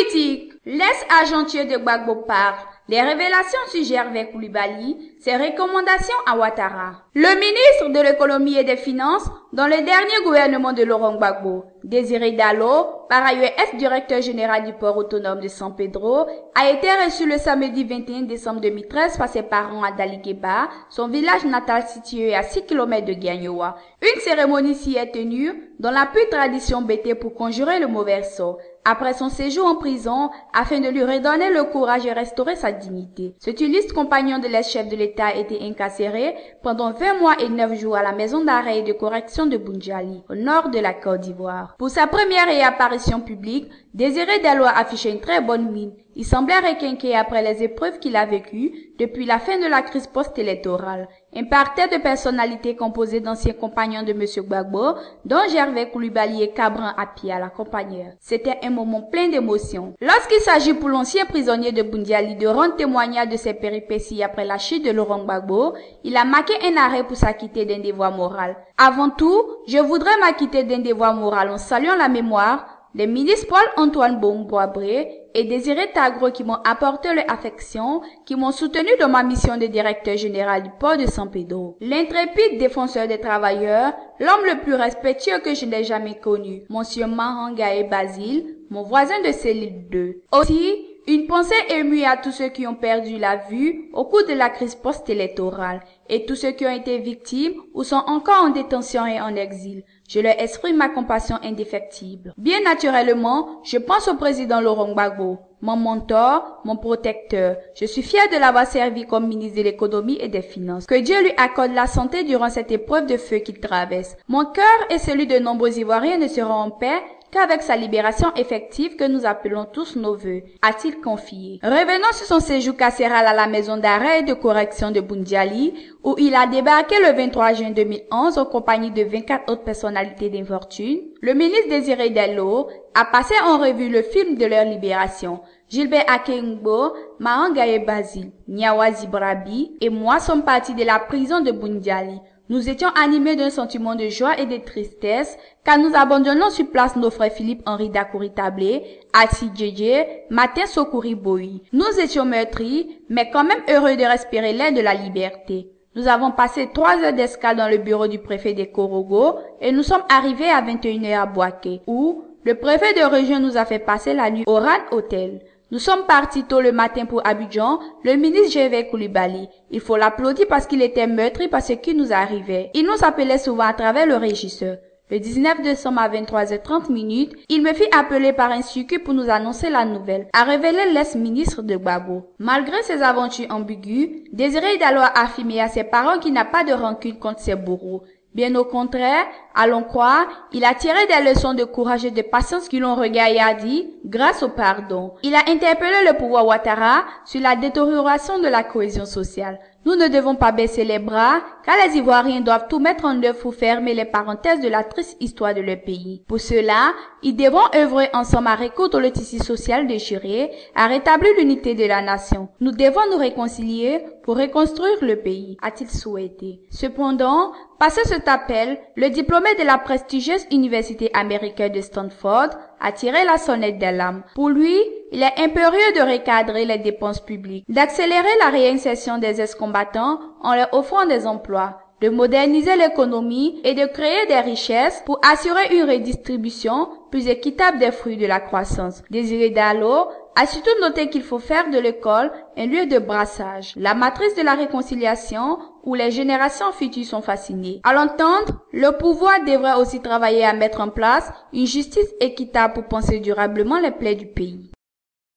Politique. L'ex-agentier de Gbagbo parle. Les révélations sur Gervais Coulibaly, ses recommandations à Ouattara. Le ministre de l'économie et des finances dans le dernier gouvernement de Laurent Gbagbo, Désiré Dallo, par ailleurs ex-directeur général du port autonome de San Pedro, a été reçu le samedi 21 décembre 2013 par ses parents à Dalikeba, son village natal situé à 6 km de Gagnoa. Une cérémonie s'y est tenue dans la pure tradition bété pour conjurer le mauvais sort, après son séjour en prison, afin de lui redonner le courage et restaurer sa dignité. Cet illustre compagnon de l'ex-chef de l'État a été incarcéré pendant 20 mois et 9 jours à la maison d'arrêt et de correction de Boundiali, au nord de la Côte d'Ivoire. Pour sa première réapparition publique, Désiré Dallo a affiché une très bonne mine. Il semblait requinqué après les épreuves qu'il a vécues depuis la fin de la crise post-électorale. Un parterre de personnalités composé d'anciens compagnons de M. Gbagbo, dont Gervais Coulibaly et Cabran Apia l'accompagnèrent. C'était un moment plein d'émotions. Lorsqu'il s'agit pour l'ancien prisonnier de Boundiali de rendre témoignage de ses péripéties après la chute de Laurent Gbagbo, il a marqué un arrêt pour s'acquitter d'un devoir moral. Avant tout, je voudrais m'acquitter d'un devoir moral en saluant la mémoire des ministres Paul-Antoine Boabré et Désiré Tagro qui m'ont apporté leur affection, qui m'ont soutenu dans ma mission de directeur général du port de San Pedro. L'intrépide défenseur des travailleurs, l'homme le plus respectueux que je n'ai jamais connu, Monsieur Mahangae Basile, mon voisin de cellule 2. Aussi, une pensée émue à tous ceux qui ont perdu la vue au cours de la crise post-électorale et tous ceux qui ont été victimes ou sont encore en détention et en exil. Je leur exprime ma compassion indéfectible. Bien naturellement, je pense au président Laurent Gbagbo, mon mentor, mon protecteur. Je suis fier de l'avoir servi comme ministre de l'économie et des finances. Que Dieu lui accorde la santé durant cette épreuve de feu qu'il traverse. Mon cœur et celui de nombreux Ivoiriens ne seront en paix qu'avec sa libération effective que nous appelons tous nos vœux, a-t-il confié. Revenons sur son séjour carcéral à la maison d'arrêt et de correction de Boundiali, où il a débarqué le 23 juin 2011 en compagnie de 24 autres personnalités d'infortune. Le ministre Désiré Dallo a passé en revue le film de leur libération. Gilbert Akengbo, Mahangae Basile, Niawazi Brabi et moi sommes partis de la prison de Boundiali. Nous étions animés d'un sentiment de joie et de tristesse, car nous abandonnons sur place nos frères Philippe-Henri Dakouri-Tablé, Atsi Djedje, Martin Sokouri-Boyi. Nous étions meurtris, mais quand même heureux de respirer l'air de la liberté. Nous avons passé 3 heures d'escale dans le bureau du préfet des Korogo et nous sommes arrivés à 21 heures à Bouaké, où le préfet de région nous a fait passer la nuit au RAN Hotel. Nous sommes partis tôt le matin pour Abidjan, le ministre Gervais Coulibaly. Il faut l'applaudir parce qu'il était meurtri par ce qui nous arrivait. Il nous appelait souvent à travers le régisseur. Le 19 décembre à 23h30, il me fit appeler par un circuit pour nous annoncer la nouvelle, a révélé l'ex-ministre de Gbagbo. Malgré ses aventures ambiguës, Désiré Dallo a affirmé à ses parents qu'il n'a pas de rancune contre ses bourreaux. Bien au contraire, allons croire, il a tiré des leçons de courage et de patience qui l'ont regardé grâce au pardon. Il a interpellé le pouvoir Ouattara sur la détérioration de la cohésion sociale. Nous ne devons pas baisser les bras, car les Ivoiriens doivent tout mettre en œuvre pour fermer les parenthèses de la triste histoire de leur pays. Pour cela, ils devront œuvrer ensemble à recoudre le tissu social déchiré, à rétablir l'unité de la nation. Nous devons nous réconcilier pour reconstruire le pays, a-t-il souhaité. Cependant, passé cet appel, le diplômé de la prestigieuse université américaine de Stanford a tiré la sonnette d'alarme. Pour lui, il est impérieux de recadrer les dépenses publiques, d'accélérer la réinsertion des ex-combattants en leur offrant des emplois, de moderniser l'économie et de créer des richesses pour assurer une redistribution plus équitable des fruits de la croissance. Désiré Dallo a surtout noté qu'il faut faire de l'école un lieu de brassage, la matrice de la réconciliation où les générations futures sont fascinées. À l'entendre, le pouvoir devrait aussi travailler à mettre en place une justice équitable pour penser durablement les plaies du pays.